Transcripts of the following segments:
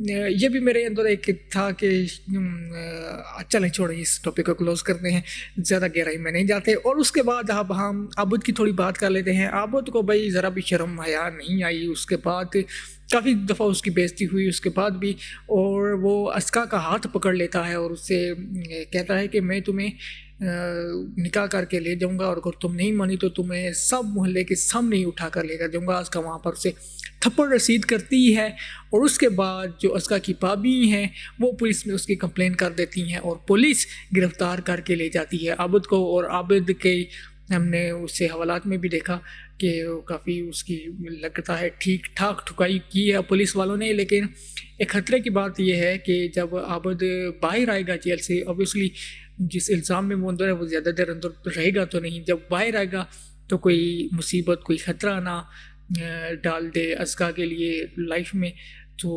یہ بھی میرے اندر ایک تھا کہ چلیں چھوڑیں اس ٹاپک کو کلوز کرتے ہیں، زیادہ گہرائی میں نہیں جاتے۔ اور اس کے بعد اب ہم عابد کی تھوڑی بات کر لیتے ہیں۔ عابد کو بھائی ذرا بھی شرم حیا نہیں آئی، اس کے بعد کافی دفعہ اس کی بےعزتی ہوئی اس کے بعد بھی، اور وہ اسکا کا ہاتھ پکڑ لیتا ہے اور اس سے کہتا ہے کہ میں تمہیں نکاح کر کے لے جاؤں گا، اور اگر تم نہیں مانی تو تمہیں سب محلے کے سامنے ہی اٹھا کر لے کر جاؤں گا۔ اسکا وہاں پر اسے تھپڑ رسید کرتی ہے، اور اس کے بعد جو اسکا کی بھابھی ہیں وہ پولیس میں اس کی کمپلین کر دیتی ہیں، اور پولیس گرفتار کر کے لے جاتی ہے عابد کو۔ اور عابد کے ہم نے اسے حوالات میں بھی دیکھا کہ کافی اس کی لگتا ہے ٹھیک ٹھاک ٹھکائی کی ہے پولیس والوں نے، لیکن ایک خطرے کی بات یہ ہے کہ جب عابد باہر آئے گا جیل سے، اوبیسلی جس الزام میں وہ اندر ہے وہ زیادہ دیر اندر رہے گا تو نہیں، جب باہر آئے گا تو کوئی مصیبت کوئی خطرہ نہ ڈال دے اسکا کے لیے لائف میں، تو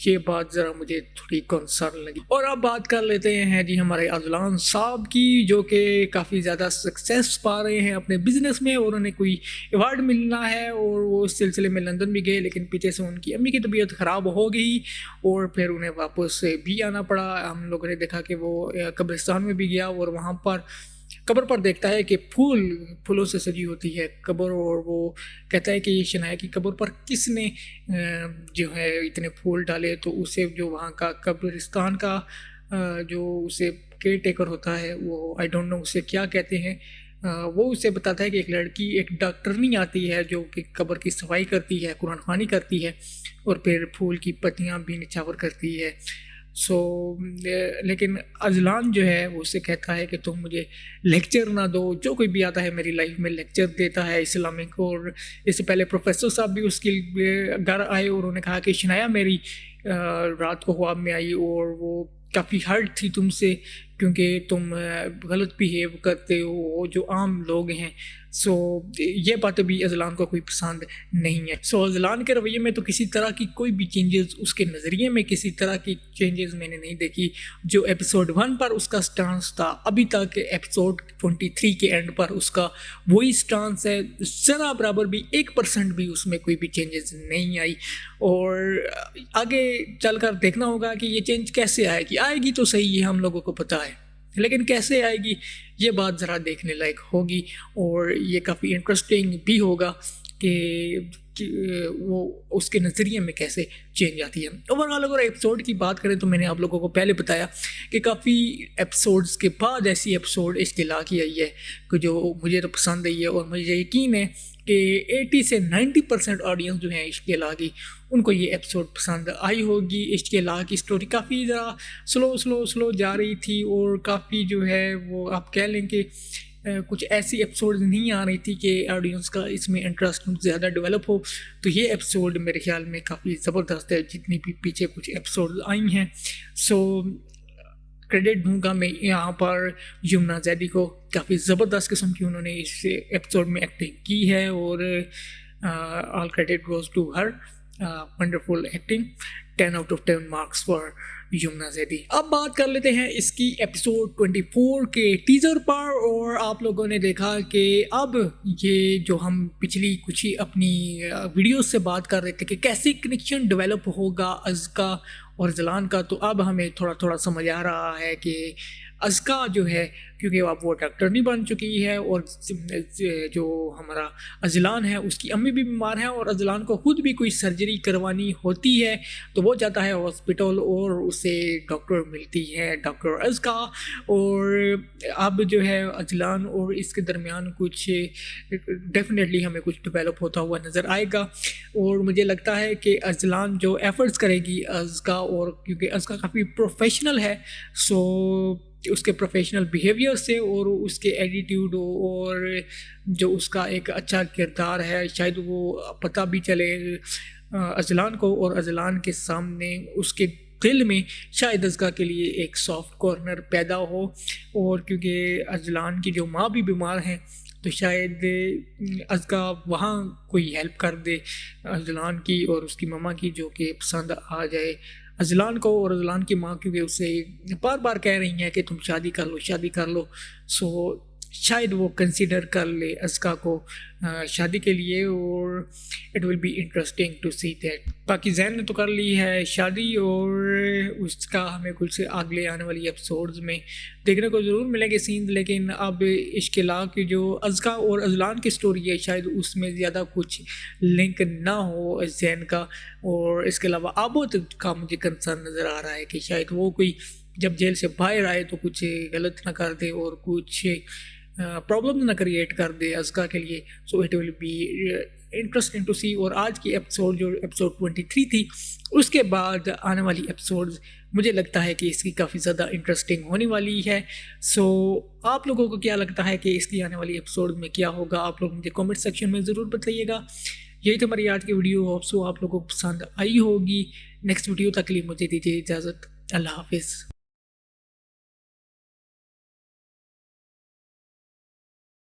یہ بات ذرا مجھے تھوڑی کنسرن لگی۔ اور اب بات کر لیتے ہیں جی ہمارے اذلان صاحب کی، جو کہ کافی زیادہ سکسیس پا رہے ہیں اپنے بزنس میں، اور انہیں کوئی ایوارڈ ملنا ہے، اور وہ اس سلسلے میں لندن بھی گئے، لیکن پیچھے سے ان کی امی کی طبیعت خراب ہو گئی اور پھر انہیں واپس بھی آنا پڑا۔ ہم لوگوں نے دیکھا کہ وہ قبرستان میں بھی گیا، اور وہاں پر قبر پر دیکھتا ہے کہ پھولوں سے سجی ہوتی ہے قبر، اور وہ کہتا ہے کہ یہ شنایا کی قبر پر کس نے جو ہے اتنے پھول ڈالے، تو اسے جو وہاں کا قبرستان کا جو اسے کیئر ٹیکر ہوتا ہے، وہ آئی ڈونٹ نو اسے کیا کہتے ہیں، وہ اسے بتاتا ہے کہ ایک لڑکی ایک ڈاکٹرنی آتی ہے جو کہ قبر کی صفائی کرتی ہے، قرآن خوانی کرتی ہے، اور پھر پھول کی پتیاں بھی نچھاور کرتی ہے۔ لیکن اذلان جو ہے وہ اسے کہتا ہے کہ تم مجھے لیکچر نہ دو، جو کوئی بھی آتا ہے میری لائف میں لیکچر دیتا ہے اسلامک۔ اور اس سے پہلے پروفیسر صاحب بھی اس کے گھر آئے اور انہوں نے کہا کہ شنایا میری رات کو خواب میں آئی اور وہ کافی ہرٹ تھی تم سے، کیونکہ تم غلط بیہیو کرتے ہو جو عام لوگ ہیں۔ یہ باتیں بھی اذلان کو کوئی پسند نہیں ہے۔ اذلان کے رویے میں تو کسی طرح کی کوئی بھی چینجز، اس کے نظریے میں کسی طرح کی چینجز میں نے نہیں دیکھی۔ جو ایپیسوڈ 1 پر اس کا سٹانس تھا، ابھی تک ایپیسوڈ 23 کے اینڈ پر اس کا وہی سٹانس ہے، ذرا برابر بھی 1% بھی اس میں کوئی بھی چینجز نہیں آئی۔ اور آگے چل کر دیکھنا ہوگا کہ یہ چینج کیسے آئے گی تو صحیح ہے، ہم لوگوں کو پتہ ہے، لیکن کیسے آئے گی یہ بات ذرا دیکھنے لائق ہوگی، اور یہ کافی انٹرسٹنگ بھی ہوگا کہ وہ اس کے نظریے میں کیسے چینج آتی ہے۔ اوورآل اگر ایپیسوڈ کی بات کریں تو میں نے آپ لوگوں کو پہلے بتایا کہ کافی ایپیسوڈز کے بعد ایسی ایپیسوڈ اشتعال کی آئی ہے کہ جو مجھے تو پسند آئی ہے، اور مجھے یقین ہے کہ 80 سے 90% آڈینس جو ہیں اشتعال کی، ان کو یہ ایپیسوڈ پسند آئی ہوگی۔ اشتعال کی سٹوری کافی ذرا سلو جا رہی تھی، اور کافی جو ہے وہ آپ کہہ لیں کہ کچھ ایسی ایپیسوڈ نہیں آ رہی تھی کہ آڈینس کا اس میں انٹرسٹ زیادہ ڈیولپ ہو، تو یہ ایپیسوڈ میرے خیال میں کافی زبردست ہے، جتنی بھی پیچھے کچھ ایپیسوڈ آئی ہیں۔ کریڈٹ دوں گا میں یہاں پر یمنا زیدی کو، کافی زبردست قسم کی انہوں نے اس ایپیسوڈ میں ایکٹنگ کی ہے، اور all credit goes to her, wonderful acting, 10 out of 10 marks for Yumna Zaidi. اب بات کر لیتے ہیں اس کی ایپیسوڈ 24 کے ٹیزر پر، اور آپ لوگوں نے دیکھا کہ اب یہ جو ہم پچھلی کچھ ہی اپنی ویڈیوز سے بات کر رہے تھے کہ کیسے کنیکشن ڈیولپ ہوگا اسکا اور اذلان کا، تو اب ہمیں تھوڑا سمجھ آ رہا ہے کہ اسکا جو ہے، کیونکہ اب وہ ڈاکٹرنی بن چکی ہے، اور جو ہمارا اذلان ہے اس کی امی بھی بیمار ہیں، اور اذلان کو خود بھی کوئی سرجری کروانی ہوتی ہے، تو وہ جاتا ہے ہاسپٹل اور اسے ڈاکٹر ملتی ہے، ڈاکٹر اسکا۔ اور اب جو ہے اذلان اور اس کے درمیان کچھ ڈیفینیٹلی ہمیں کچھ ڈیولپ ہوتا ہوا نظر آئے گا، اور مجھے لگتا ہے کہ اذلان جو ایفرٹس کرے گی اسکا، اور کیونکہ اسکا کافی پروفیشنل ہے، اس کے پروفیشنل بیہیویئر سے اور اس کے ایٹیٹیوڈ اور جو اس کا ایک اچھا کردار ہے، شاید وہ پتہ بھی چلے اذلان کو، اور اذلان کے سامنے اس کے دل میں شاید اسکا کے لیے ایک سافٹ کارنر پیدا ہو، اور کیونکہ اذلان کی جو ماں بھی بیمار ہیں تو شاید اسکا وہاں کوئی ہیلپ کر دے اذلان کی اور اس کی ماما کی، جو کہ پسند آ جائے اذلان کو۔ اور اذلان کی ماں کیونکہ اسے بار بار کہہ رہی ہیں کہ تم شادی کر لو۔ شاید وہ کنسیڈر کر لے ازکا کو شادی کے لیے، اور it will be interesting to see that. باقی زین نے تو کر لی ہے شادی، اور اس کا ہمیں کچھ اگلے آنے والی ایپیسوڈز میں دیکھنے کو ضرور ملیں گے سین. لیکن اب عشق لا کی جو ازکا اور ازلان کی سٹوری ہے شاید اس میں زیادہ کچھ لنک نہ ہو زین کا. اور اس کے علاوہ آبود کا مجھے کنسرن نظر آ رہا ہے کہ شاید وہ کوئی جب جیل سے باہر آئے تو کچھ غلط نہ کر دے اور کچھ پرابلم نہ کریٹ کر دے ازکا کے لیے. So it will be interesting to see. اور آج کی ایپیسوڈ جو ایپیسوڈ 23 تھی، اس کے بعد آنے والی ایپیسوڈز مجھے لگتا ہے کہ اس کی کافی زیادہ انٹرسٹنگ ہونے والی ہے. سو آپ لوگوں کو کیا لگتا ہے کہ اس کی آنے والی ایپیسوڈ میں کیا ہوگا؟ آپ لوگ مجھے کامنٹ سیکشن میں ضرور بتائیے گا. یہی تو ہماری آج کی ویڈیو، ہوپ سو آپ لوگوں کو پسند آئی ہوگی. نیکسٹ ویڈیو تک کے لیے مجھے دیجیے اجازت. اللہ حافظ.